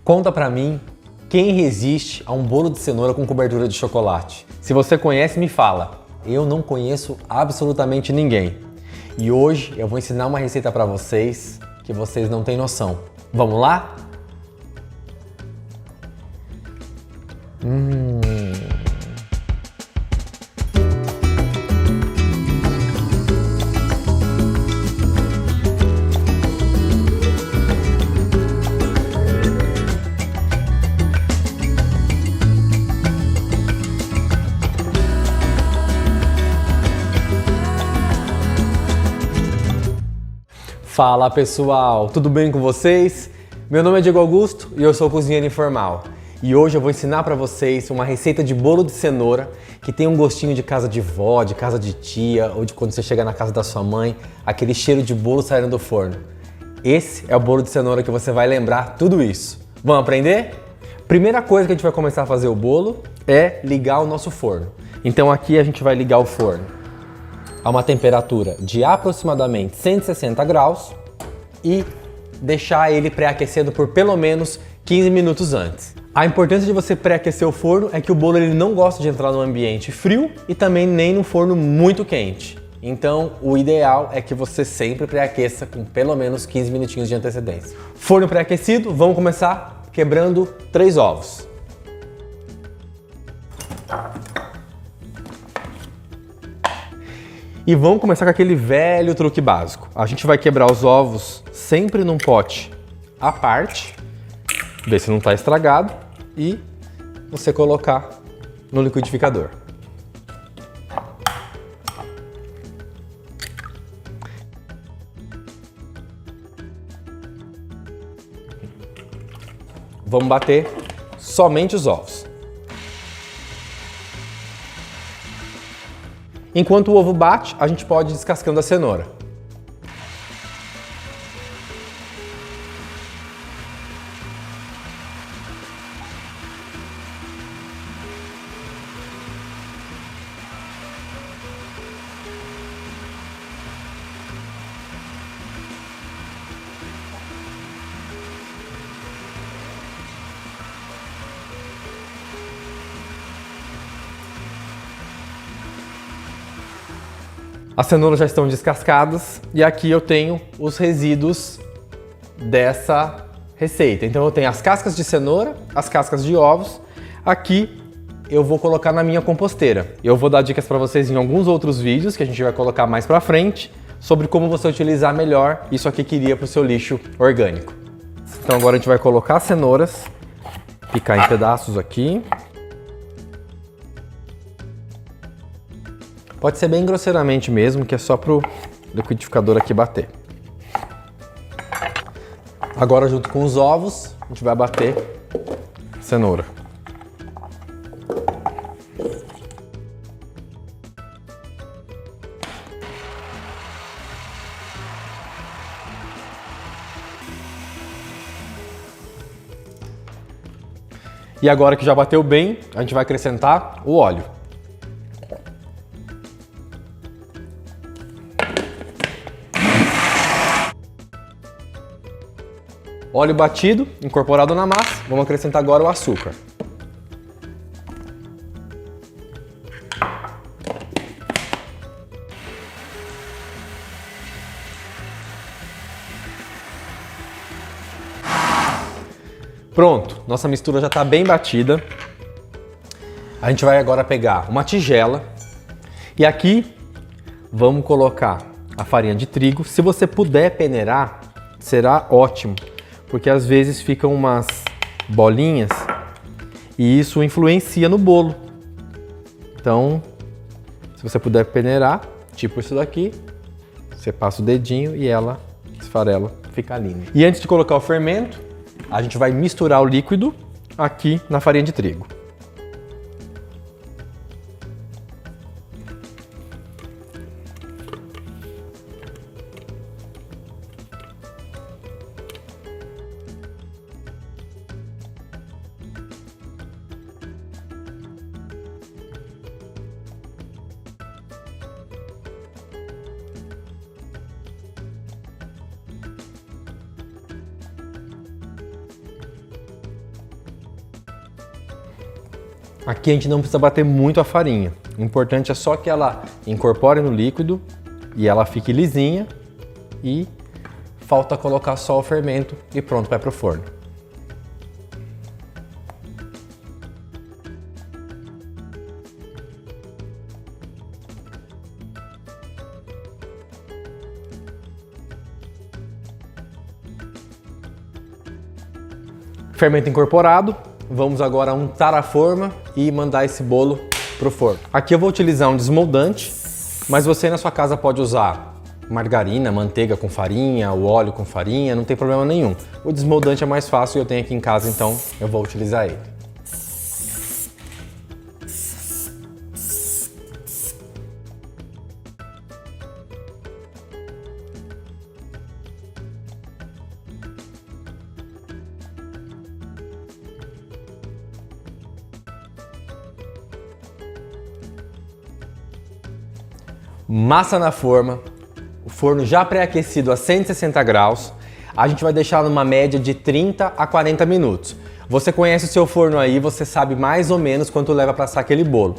Conta pra mim quem resiste a um bolo de cenoura com cobertura de chocolate. Se você conhece, me fala. Eu não conheço absolutamente ninguém. E hoje eu vou ensinar uma receita pra vocês que vocês não têm noção. Vamos lá? Fala pessoal, tudo bem com vocês? Meu nome é Diego Augusto e eu sou cozinheiro informal. E hoje eu vou ensinar para vocês uma receita de bolo de cenoura que tem um gostinho de casa de vó, de casa de tia ou de quando você chega na casa da sua mãe, aquele cheiro de bolo saindo do forno. Esse é o bolo de cenoura que você vai lembrar tudo isso. Vamos aprender? Primeira coisa que a gente vai começar a fazer o bolo é ligar o nosso forno. Então aqui a gente vai ligar o forno a uma temperatura de aproximadamente 160 graus e deixar ele pré-aquecendo por pelo menos 15 minutos antes. A importância de você pré-aquecer o forno é que o bolo ele não gosta de entrar num ambiente frio e também nem num forno muito quente. Então, o ideal é que você sempre pré-aqueça com pelo menos 15 minutinhos de antecedência. Forno pré-aquecido, vamos começar quebrando 3 ovos. E vamos começar com aquele velho truque básico. A gente vai quebrar os ovos sempre num pote à parte, ver se não está estragado e você colocar no liquidificador. Vamos bater somente os ovos. Enquanto o ovo bate, a gente pode ir descascando a cenoura. As cenouras já estão descascadas e aqui eu tenho os resíduos dessa receita. Então eu tenho as cascas de cenoura, as cascas de ovos. Aqui eu vou colocar na minha composteira. Eu vou dar dicas para vocês em alguns outros vídeos que a gente vai colocar mais para frente sobre como você utilizar melhor isso aqui que iria para o seu lixo orgânico. Então agora a gente vai colocar as cenouras, picar em pedaços aqui. Pode ser bem grosseiramente mesmo, que é só pro liquidificador aqui bater. Agora, junto com os ovos, a gente vai bater cenoura. E agora que já bateu bem, a gente vai acrescentar o óleo. Óleo batido, incorporado na massa, vamos acrescentar agora o açúcar. Pronto, nossa mistura já está bem batida. A gente vai agora pegar uma tigela e aqui vamos colocar a farinha de trigo. Se você puder peneirar, será ótimo. Porque às vezes ficam umas bolinhas e isso influencia no bolo. Então, se você puder peneirar, tipo isso daqui, você passa o dedinho e ela esfarela, fica lindo. E antes de colocar o fermento, a gente vai misturar o líquido aqui na farinha de trigo. Aqui a gente não precisa bater muito a farinha. O importante é só que ela incorpore no líquido e ela fique lisinha e falta colocar só o fermento e pronto, vai para o forno. Fermento incorporado, vamos agora untar a forma e mandar esse bolo para o forno. Aqui eu vou utilizar um desmoldante, mas você na sua casa pode usar margarina, manteiga com farinha, o óleo com farinha, não tem problema nenhum. O desmoldante é mais fácil e eu tenho aqui em casa, então eu vou utilizar ele. Massa na forma, o forno já pré-aquecido a 160 graus, a gente vai deixar numa média de 30 a 40 minutos. Você conhece o seu forno aí, você sabe mais ou menos quanto leva para assar aquele bolo.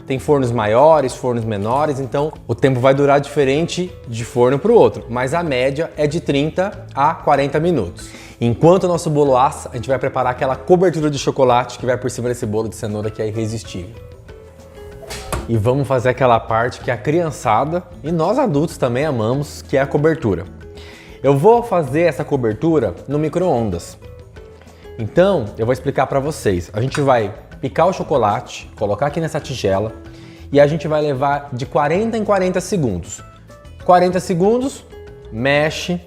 Tem fornos maiores, fornos menores, então o tempo vai durar diferente de forno para o outro, mas a média é de 30 a 40 minutos. Enquanto o nosso bolo assa, a gente vai preparar aquela cobertura de chocolate que vai por cima desse bolo de cenoura que é irresistível. E vamos fazer aquela parte que a criançada e nós adultos também amamos, que é a cobertura. Eu vou fazer essa cobertura no micro-ondas. Então, eu vou explicar para vocês. A gente vai picar o chocolate, colocar aqui nessa tigela e a gente vai levar de 40 em 40 segundos. 40 segundos, mexe,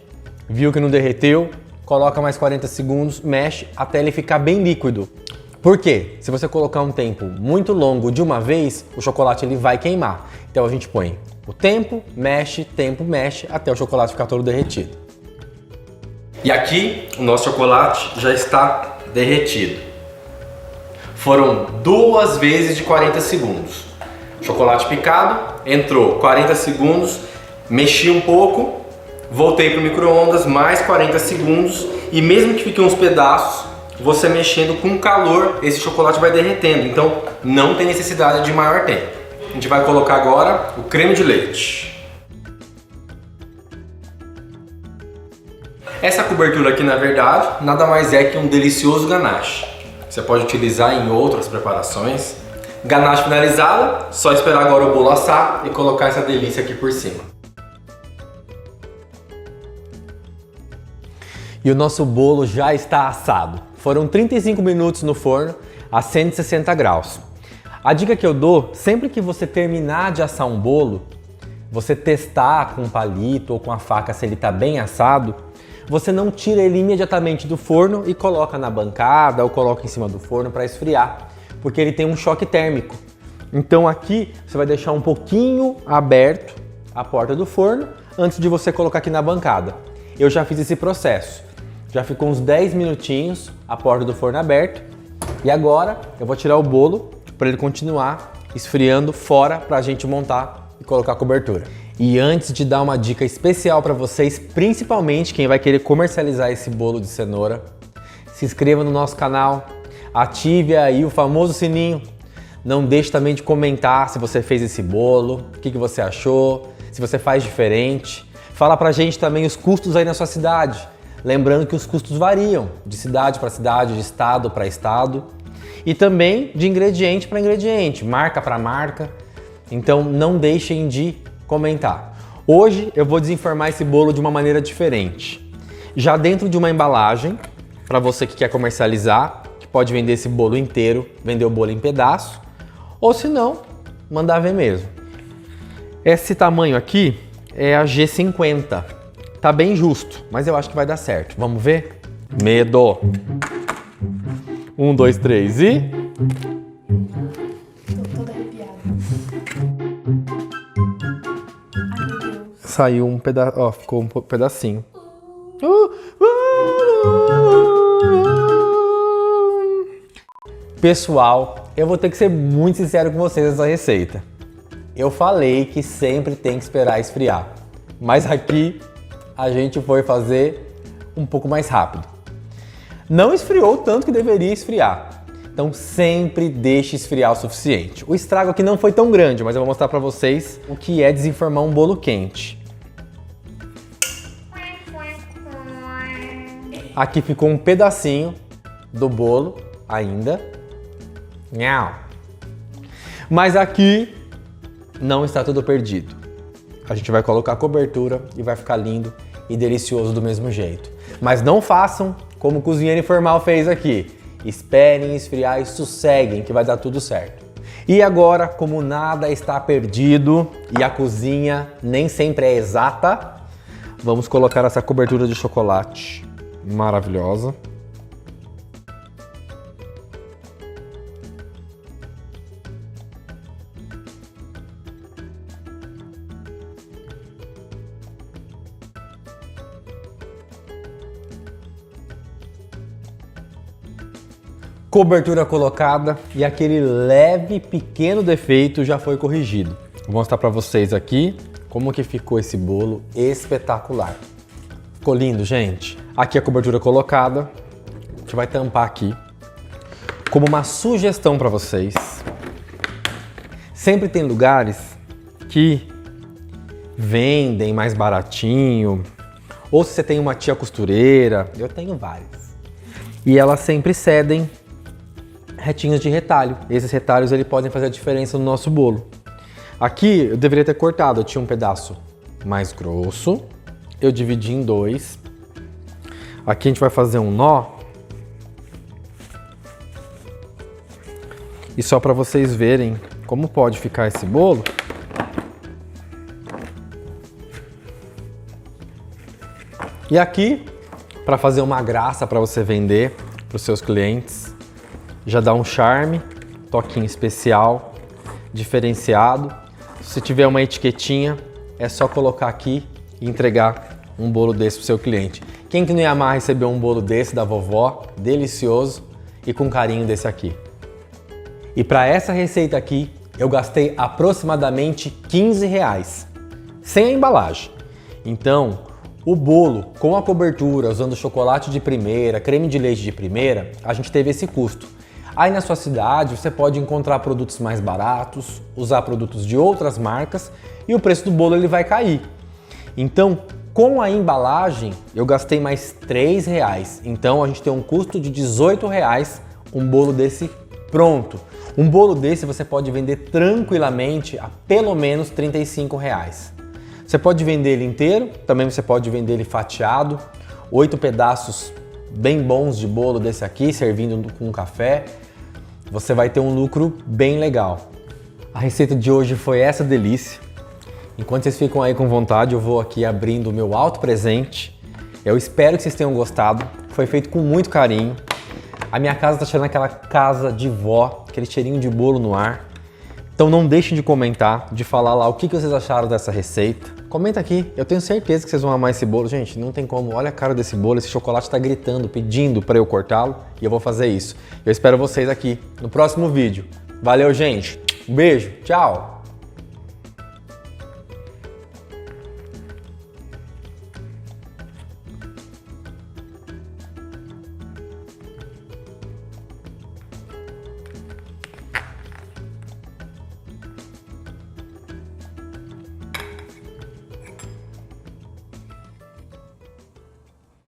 viu que não derreteu, coloca mais 40 segundos, mexe até ele ficar bem líquido. Por quê? Se você colocar um tempo muito longo de uma vez, o chocolate ele vai queimar. Então a gente põe o tempo, mexe, até o chocolate ficar todo derretido. E aqui o nosso chocolate já está derretido. Foram 2 vezes de 40 segundos. Chocolate picado, entrou 40 segundos, mexi um pouco, voltei para o micro-ondas, mais 40 segundos e mesmo que fiquem uns pedaços, você mexendo com calor, esse chocolate vai derretendo, então não tem necessidade de maior tempo. A gente vai colocar agora o creme de leite. Essa cobertura aqui, na verdade, nada mais é que um delicioso ganache. Você pode utilizar em outras preparações. Ganache finalizada, só esperar agora o bolo assar e colocar essa delícia aqui por cima. E o nosso bolo já está assado. Foram 35 minutos no forno a 160 graus. A dica que eu dou, sempre que você terminar de assar um bolo, você testar com um palito ou com a faca se ele está bem assado, você não tira ele imediatamente do forno e coloca na bancada ou coloca em cima do forno para esfriar, porque ele tem um choque térmico. Então aqui você vai deixar um pouquinho aberto a porta do forno antes de você colocar aqui na bancada. Eu já fiz esse processo. Já ficou uns 10 minutinhos a porta do forno aberta e agora eu vou tirar o bolo para ele continuar esfriando fora para a gente montar e colocar a cobertura. E antes de dar uma dica especial para vocês, principalmente quem vai querer comercializar esse bolo de cenoura, se inscreva no nosso canal, ative aí o famoso sininho, não deixe também de comentar se você fez esse bolo, o que você achou, se você faz diferente. Fala pra gente também os custos aí na sua cidade. Lembrando que os custos variam de cidade para cidade, de estado para estado e também de ingrediente para ingrediente, marca para marca. Então não deixem de comentar. Hoje eu vou desenformar esse bolo de uma maneira diferente. Já dentro de uma embalagem, para você que quer comercializar, que pode vender esse bolo inteiro, vender o bolo em pedaço, ou se não, mandar ver mesmo. Esse tamanho aqui é a G50. Tá bem justo, mas eu acho que vai dar certo. Vamos ver? Medo! 1, 2, 3 e... Tô toda arrepiada. Ai, meu Deus. Saiu um pedaço, ó, ficou um pedacinho. Pessoal, eu vou ter que ser muito sincero com vocês nessa receita. Eu falei que sempre tem que esperar esfriar, mas aqui a gente foi fazer um pouco mais rápido. Não esfriou tanto que deveria esfriar. Então sempre deixe esfriar o suficiente. O estrago aqui não foi tão grande, mas eu vou mostrar pra vocês o que é desenformar um bolo quente. Aqui ficou um pedacinho do bolo ainda. Nhau. Mas aqui não está tudo perdido. A gente vai colocar a cobertura e vai ficar lindo e delicioso do mesmo jeito. Mas não façam como o cozinheiro informal fez aqui. Esperem esfriar e sosseguem que vai dar tudo certo. E agora, como nada está perdido e a cozinha nem sempre é exata, vamos colocar essa cobertura de chocolate maravilhosa. Cobertura colocada e aquele leve pequeno defeito já foi corrigido. Vou mostrar para vocês aqui como que ficou esse bolo espetacular. Ficou lindo, gente. Aqui a cobertura colocada. A gente vai tampar aqui. Como uma sugestão para vocês. Sempre tem lugares que vendem mais baratinho. Ou se você tem uma tia costureira, eu tenho várias. E elas sempre cedem retinhos de retalho. Esses retalhos podem fazer a diferença no nosso bolo. Aqui eu deveria ter cortado, eu tinha um pedaço mais grosso, eu dividi em dois. Aqui a gente vai fazer um nó. E só para vocês verem como pode ficar esse bolo. E aqui, para fazer uma graça para você vender para os seus clientes, já dá um charme, toquinho especial, diferenciado. Se tiver uma etiquetinha, é só colocar aqui e entregar um bolo desse para o seu cliente. Quem que não ia amar receber um bolo desse da vovó, delicioso e com carinho desse aqui? E para essa receita aqui, eu gastei aproximadamente R$15, sem a embalagem. Então, o bolo com a cobertura, usando chocolate de primeira, creme de leite de primeira, a gente teve esse custo. Aí na sua cidade você pode encontrar produtos mais baratos, usar produtos de outras marcas e o preço do bolo vai cair. Então, com a embalagem, eu gastei mais R$3. Então a gente tem um custo de R$18 um bolo desse pronto. Um bolo desse você pode vender tranquilamente a pelo menos R$35. Você pode vender ele inteiro, também você pode vender ele fatiado, 8 pedaços bem bons de bolo desse aqui, servindo com um café. Você vai ter um lucro bem legal. A receita de hoje foi essa delícia. Enquanto vocês ficam aí com vontade, eu vou aqui abrindo o meu auto presente. Eu espero que vocês tenham gostado. Foi feito com muito carinho. A minha casa tá cheirando aquela casa de vó, aquele cheirinho de bolo no ar. Então não deixem de comentar, de falar lá o que vocês acharam dessa receita. Comenta aqui, eu tenho certeza que vocês vão amar esse bolo. Gente, não tem como, olha a cara desse bolo, esse chocolate tá gritando, pedindo para eu cortá-lo e eu vou fazer isso. Eu espero vocês aqui no próximo vídeo. Valeu, gente, um beijo, tchau!